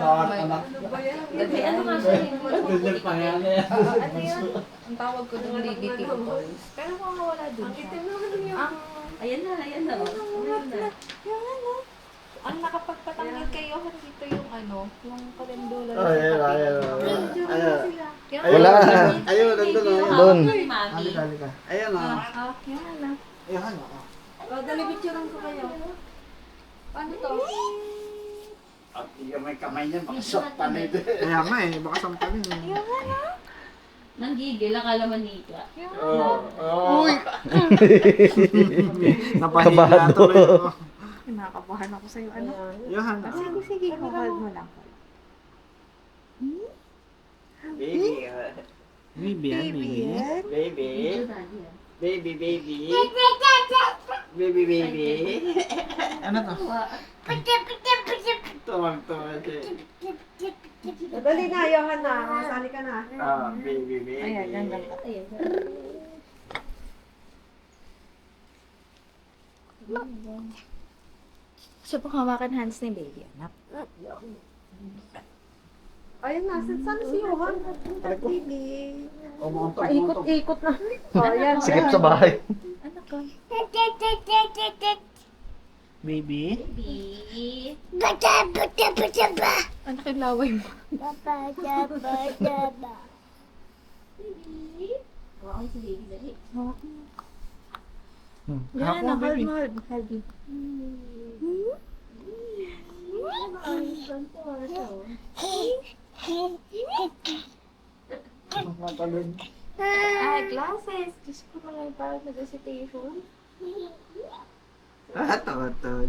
anak. Dati ano nga siya eh. Dudul pa yan eh. Ano yun? Ang tawag ko doon lady pimples. Pero makakawala doon siya. Ayan na, ayan na. Ayan na. Ang nakapagpatanggal kayo, dito yung ano, yung kalendula. Wala. Ayun, nandun o. Doon. Halika, halika. Ayun o. Yan na. Ayun o. Dali, picturean ko kayo. Paano to? At yung may kamay niya, makasok pa na ito. Kaya nga eh, baka sampalin. Nanggigil, akala manika. Uy! Napahiya tuloy ako. Nakakabahan ako sa'yo. Ano? Yohan. Sige, sige. Hold mo lang. Baby. Baby yan, baby. Baby. Baby, baby. Baby, baby. Ano to? Tuwag-tuwag eh. Dali na, Johan na. Masali ka na. Baby, baby. Ayan, ganda ka. Ayan. Gusto pong hawakan hands ni baby, anak. Ayun na, saan si Johan? Baby. Paikot-ikot. Paikot-ikot na. Oh, yan. Sikip sa bahay. Anak ko. Baby. Baby. Anak yung laway mo. Hawakan si baby, dali. Yan, Hapon, baby. hold. Hold mo. Ay, glasses. Diyos ko naman, parang nag-recitation. Tawa-tawa.